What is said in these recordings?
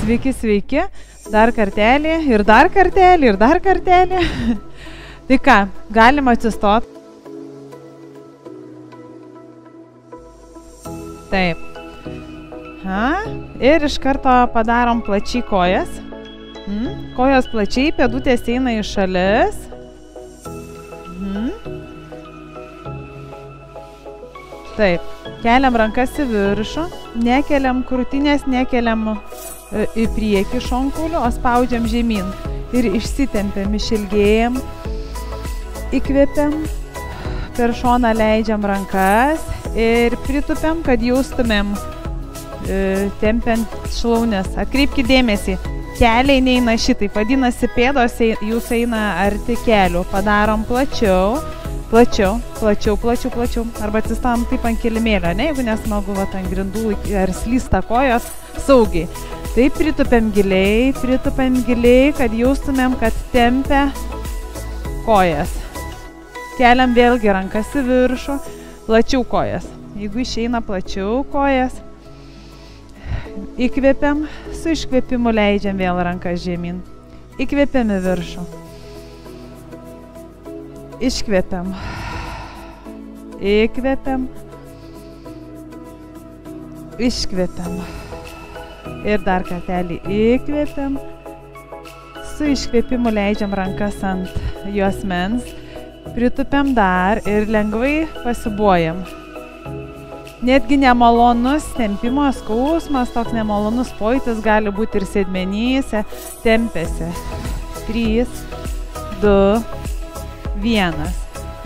Sveiki, sveiki. Dar kartelį, ir dar kartelį, ir dar kartelį. Tai ką, galima atsistot. Taip. Ir iš karto padarom plačiai kojas. Kojos plačiai, pėdutės eina į šalis. Taip. Keliam rankas į viršų, nekeliam krūtinės, nekeliam į priekį šonkaulių, o spaudžiam žemyn. Ir išsitempiam, išilgėjam, įkvepiam, per šoną leidžiam rankas ir pritupiam, kad jaustumėm tempiant šlaunis. Atkreipkite dėmesį, keliai neina šitaip, vadinasi pėdos jūs eina arti kelių. Padarom plačiau. Plačiau. Arba atsistam taip ant kilimėlio, ne, jeigu nesmagu vat ant grindų ar slysta kojos saugiai. Taip pritupiam giliai, kad jaustumėm, kad tempia kojas. Keliam vėlgi rankas į viršų, plačiau kojas. Jeigu išeina plačiau kojas, įkvepiam, su iškvepimu leidžiam vėl rankas žemyn. Įkvepiam į viršų. Iškvepiam, įkvepiam, iškvepiam ir dar kartelį įkvepiam, su iškvepimu leidžiam rankas ant juosmens, pritupiam dar ir lengvai pasibuojam. Netgi nemalonus tempimo skausmas, toks nemalonus pojūtis gali būti ir sėdmenyse, tempiasi. 3, 2, 1.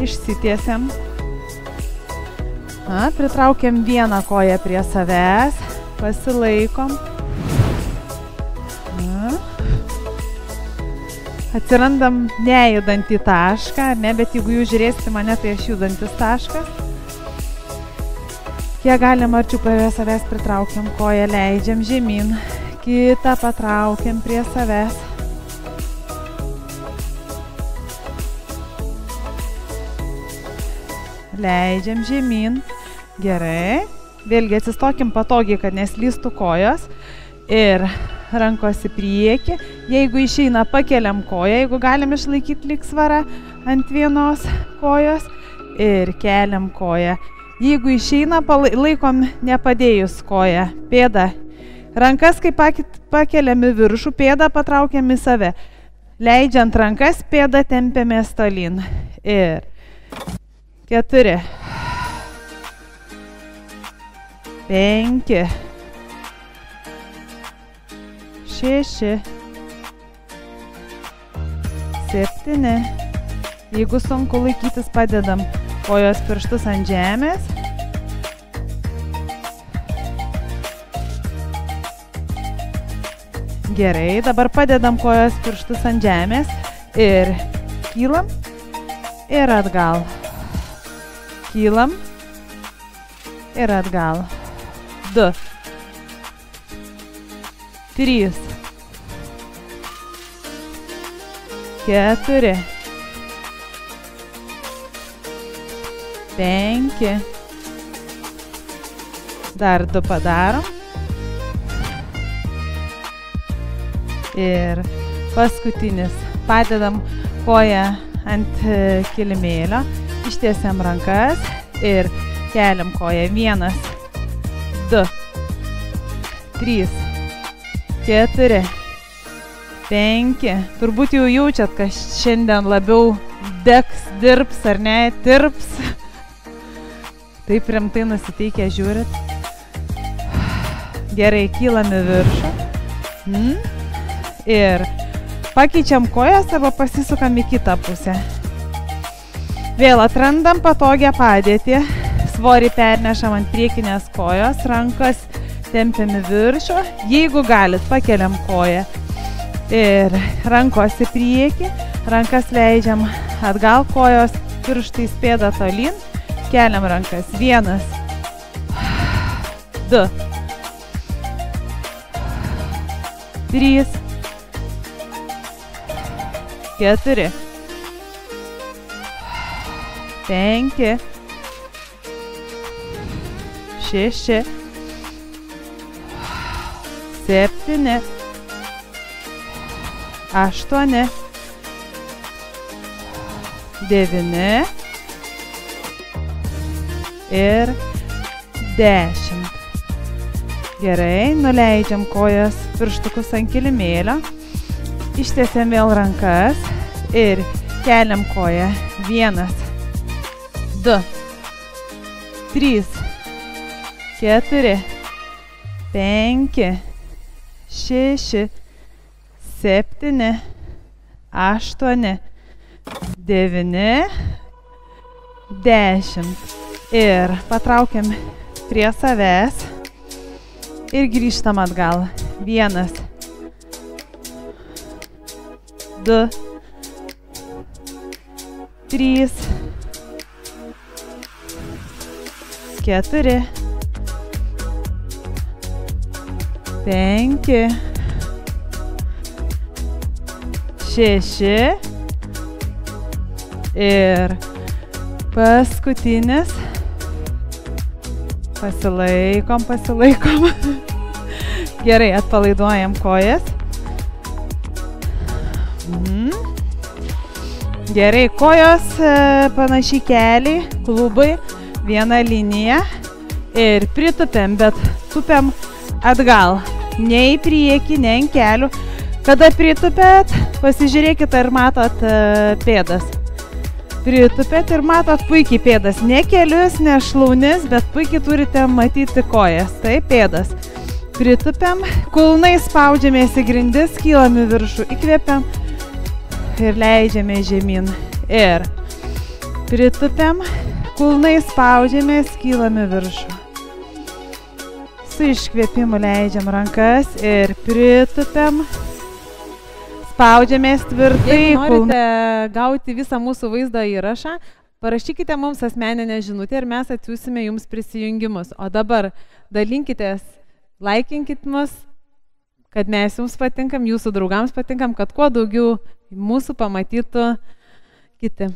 Išsitiesiam. Pritraukiam vieną koją prie savęs. Pasilaikom. Atsirandam nejudantį tašką, ne, bet jeigu jūs žiūrėsite mane, tai aš judantis taškas. Kiek galim arčiau prie savęs pritraukiam koją, leidžiam žemyn. Kitą patraukiam prie savęs. Leidžiam žemyn. Gerai. Vėlgi atsistokim patogiai, kad neslystų kojos. Ir rankos į priekį. Jeigu išeina, pakeliam koją, jeigu galim išlaikyti lygsvarą ant vienos kojos. Ir keliam koją. Jeigu išeina, laikom nepadėjus koją. Pėdą. Rankas, kai pakeliam į viršų, pėdą patraukiam į save. Leidžiant rankas, pėdą tempiamės tolyn. Ir 4, 5, 6, 7. Jeigu sunku laikytis, padedam kojos pirštus ant žemės. Gerai, dabar padedam kojos pirštus ant žemės ir kylam ir atgal. Kylam ir atgal. 2, 3, 4, 5. Dar 2 padarom. Ir paskutinis. Padedam koją ant kilimėlio. Ištiesiam rankas ir keliam koją. 1, 2, 3, 4, 5. Turbūt jau jaučiat, kad šiandien labiau degs, dirbs ar ne, tirps. Taip rimtai nusiteikę žiūrit. Gerai, kylam į viršų. Ir pakeičiam kojas arba pasisukam į kitą pusę. Vėl atrandam patogią padėtį, svorį pernešam ant priekinės kojos, rankas tempiam į viršų, jeigu galit, pakeliam koją ir rankos į priekį, rankas leidžiam atgal, kojos pirštais pėdą tolyn, keliam rankas, 1, 2, 3, 4, 5, 6, 7, 8, 9 ir 10. Gerai, nuleidžiam kojas pirštukus ant kilimėlio, ištiesiam vėl rankas ir keliam koją. 1, 2, 3, 4, 5, 6, 7, 8, 9, 10. Ir patraukiam prie savęs ir grįžtam atgal. 1, 2, 3, 4, 5, 6 ir paskutinis. Pasilaikom. Gerai, atpalaiduojam kojas. Gerai, kojos panašiai keliai, klubai, viena linija ir pritupėm, bet tupiam atgal, ne į priekį, ne ant kelių. Kada pritupėt, pasižiūrėkit, ar matot pėdas. Pritupėt ir matot puikiai pėdas, ne kelius, ne šlaunis, bet puikiai turite matyti kojas, tai pėdas. Pritupėm, kulnai spaudžiamės į grindis, kylam į viršų, įkvėpiam ir leidžiame žemyn. Ir pritupėm, kulnai spaudžiamės, kylam į viršų. Su iškvėpimu leidžiam rankas ir pritupėm. Spaudžiamės tvirtai. Jeigu norite gauti visą mūsų vaizdo įrašą, parašykite mums asmeninę žinutę ir mes atsiųsime jums prisijungimus. O dabar dalinkitės, laikinkit mus, kad mes jums patinkam, jūsų draugams patinkam, kad kuo daugiau mūsų pamatytų kiti.